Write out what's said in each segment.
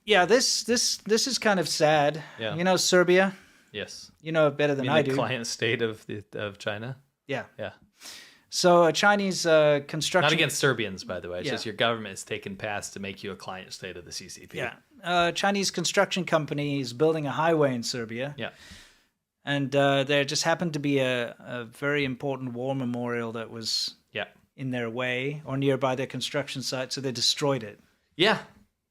Yeah, this is kind of sad. Yeah. You know, Serbia. Yes. You know it better than I do. The client state of China. Yeah. Yeah. So a Chinese construction... Not against Serbians, by the way. It's Yeah. just your government has taken paths to make you a client state of the CCP. Yeah. Chinese construction company is building a highway in Serbia. Yeah. And there just happened to be a very important war memorial that was in their way or nearby their construction site, so they destroyed it. Yeah,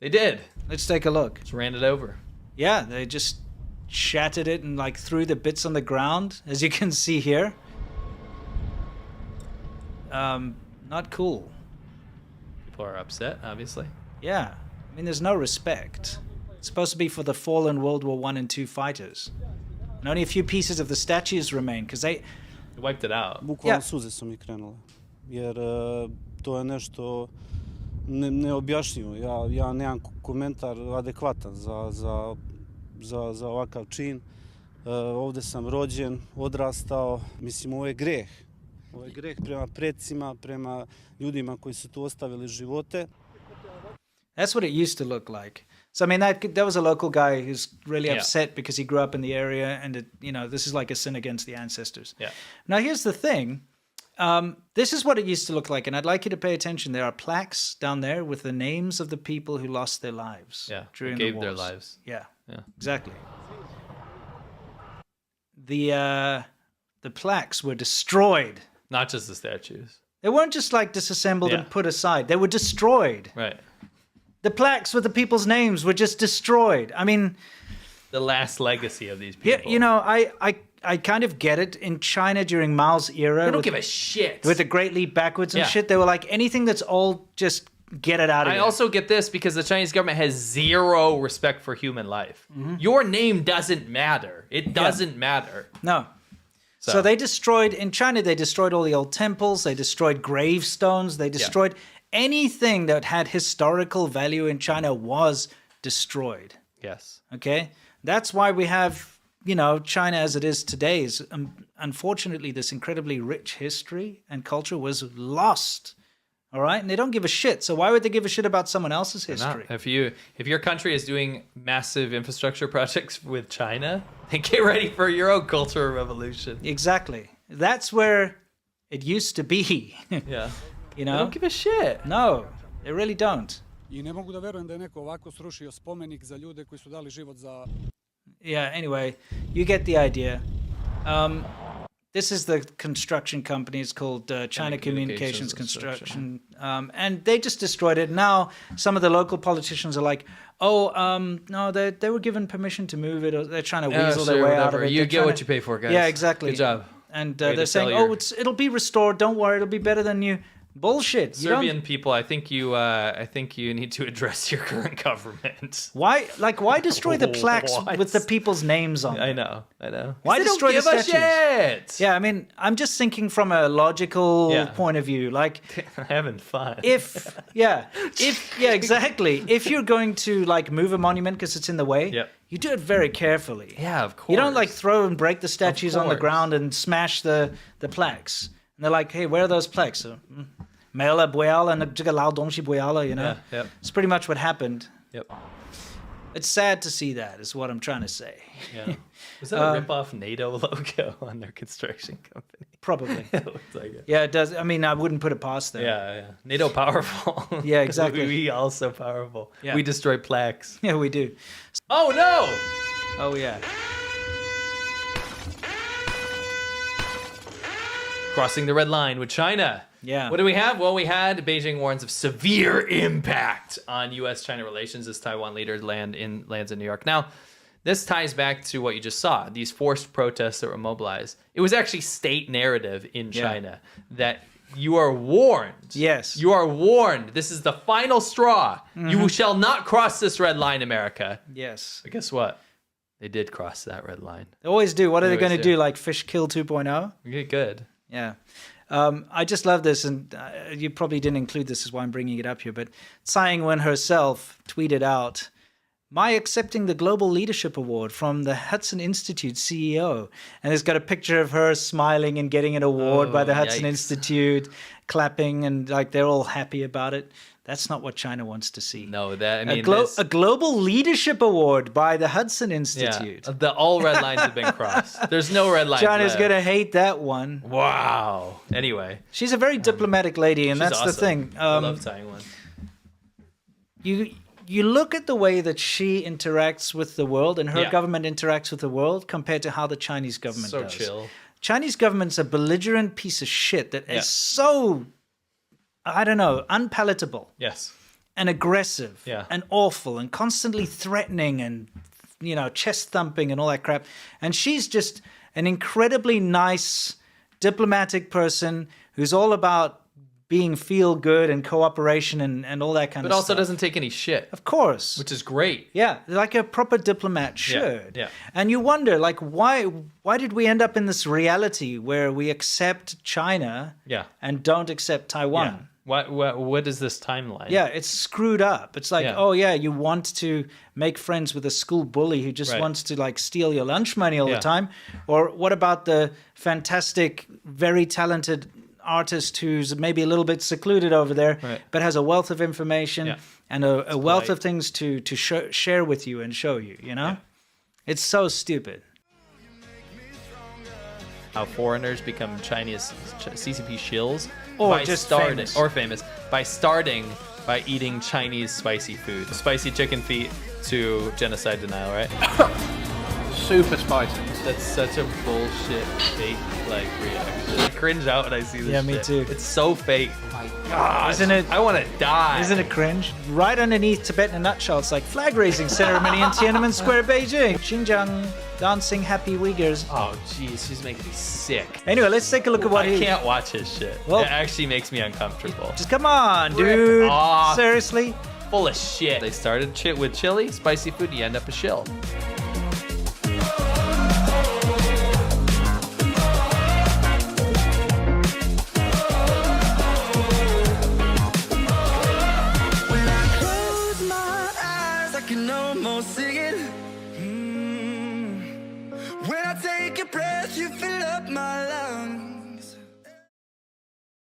they did. Let's take a look. Just ran it over. Yeah, they just shattered it and like threw the bits on the ground, as you can see here. Not cool. People are upset, obviously. Yeah, I mean, there's no respect. It's supposed to be for the fallen World War I and II fighters. And only a few pieces of the statues remain, because they wiped it out. Bukvalno suze su mi krenule. Jer to je nešto neobjašnjivo. Ja nemam komentar adekvatan za ovakav čin. Ovde sam rođen, odrastao. Mislim, ovo je greh. Ovo je greh prema predsima, prema ljudima koji su tu ostavili živote. That's what it used to look like. So, I mean, that was a local guy who's really upset because he grew up in the area, and this is like a sin against the ancestors. Yeah. Now, here's the thing. This is what it used to look like, and I'd like you to pay attention. There are plaques down there with the names of the people who lost their lives during the wars. Gave their lives. Yeah, exactly. The plaques were destroyed. Not just the statues. They weren't just like disassembled and put aside. They were destroyed. Right. The plaques with the people's names were just destroyed. I mean, the last legacy of these people. You know, I kind of get it. In China during Mao's era, they don't give a shit with the Great Leap backwards and shit. They were like, anything that's old, just get it out of here. I also get this because the Chinese government has zero respect for human life. Mm-hmm. Your name doesn't matter. It doesn't matter. No. So they destroyed, in China, they destroyed all the old temples. They destroyed gravestones. They destroyed anything that had historical value in China was destroyed. Yes. Okay? That's why we have, China as it is today. Unfortunately, this incredibly rich history and culture was lost. All right? And they don't give a shit. So why would they give a shit about someone else's history? If your country is doing massive infrastructure projects with China, then get ready for your own cultural revolution. Exactly. That's where it used to be. Yeah. They don't give a shit. No, they really don't. I ne mogu da verujem da je neko ovako srušio spomenik za ljude koji su dali život za... Yeah, anyway, you get the idea. This is the construction company. It's called China Communications Construction. And they just destroyed it. Now, some of the local politicians are like, no, they were given permission to move it. Or they're trying to weasel their way out of it. You get what you pay for, guys. Yeah, exactly. Good job. And they're saying, it'll be restored. Don't worry, it'll be better than you. Bullshit. Serbian people, I think you need to address your current government. Why destroy the plaques with the people's names on them? I know. Why destroy the statues? Shit. Yeah, I mean, I'm just thinking from a logical point of view. Like, having fun. Exactly. If you're going to move a monument because it's in the way, you do it very carefully. Yeah, of course. You don't throw and break the statues on the ground and smash the plaques. And they're like, hey, where are those plaques? So, Mela Buyala and Lao Dongshi Buyala, Yeah. It's pretty much what happened. Yep. It's sad to see that, is what I'm trying to say. Yeah. Was that a rip-off NATO logo on their construction company? Probably. It looks like it. Yeah, it does. I mean, I wouldn't put it past them. Yeah. NATO powerful. Yeah, exactly. We also powerful. Yeah. We destroy plaques. Yeah, we do. Oh, no! Oh, yeah. Crossing the red line with China. Yeah. What do we have? Well, we had Beijing warns of severe impact on U.S.-China relations as Taiwan leader lands in New York. Now, this ties back to what you just saw, these forced protests that were mobilized. It was actually state narrative in China that you are warned. Yes. You are warned. This is the final straw. Mm-hmm. You shall not cross this red line, America. Yes. But guess what? They did cross that red line. They always do. What are they going to do? Like Fish Kill 2.0? Okay, good. Yeah. I just love this, and you probably didn't include this, is why I'm bringing it up here, but Tsai Ing-wen herself tweeted out, "My accepting the Global Leadership Award from the Hudson Institute CEO." And it's got a picture of her smiling and getting an award by the Hudson Institute, clapping, and they're all happy about it. That's not what China wants to see. No, that I mean, A global leadership award by the Hudson Institute. yeah, all red lines have been crossed. There's no red lines China's left. gonna hate that one. Wow. Anyway, She's a very diplomatic lady, and she's that's awesome. the thing. I love Taiwan. You look at the way that she interacts with the world and her Yeah. government interacts with the world compared to how the Chinese government So does. chill. Chinese government's a belligerent piece of shit that is so, I don't know, unpalatable Yes. and aggressive Yeah. and awful and constantly threatening and, you know, chest thumping and all that crap. And she's just an incredibly nice, diplomatic person who's all about being feel good and cooperation and all that kind But of also stuff. doesn't take any shit, Of course. which is great. Yeah, like a proper diplomat should. yeah. And you wonder, like, why did we end up in this reality where we accept China Yeah. and don't accept Taiwan? What is this timeline? Yeah, it's screwed up. It's like, Yeah. oh yeah, you want to make friends with a school bully who just Right. wants to like steal your lunch money all Yeah. the time. Or what about the fantastic, very talented artist who's maybe a little bit secluded over there, Right. but has a wealth of information Yeah. and a wealth polite. of things to share with you and show you, you know? Yeah. It's so stupid. How foreigners become Chinese CCP shills Or by just starting famous. or famous by starting by eating Chinese spicy food, spicy chicken feet to genocide denial, right? Super spicy. That's such a bullshit fake like reaction. I cringe out when I see this. Yeah, me shit. too. It's so fake. Oh my god! Isn't it- I want to die. Isn't it cringe? Right underneath Tibet in a nutshell, it's like flag raising ceremony in Tiananmen Square, Beijing. Xinjiang dancing happy Uyghurs. Oh jeez, she's making me sick. Anyway, let's take a look at what I he. can't watch his shit. Well- It actually makes me uncomfortable. Just come on, dude. off. Seriously? Full of shit. They started with chili, spicy food. You end up a shill. When I close my eyes, I can almost see it. When I take a breath, you fill up my lungs.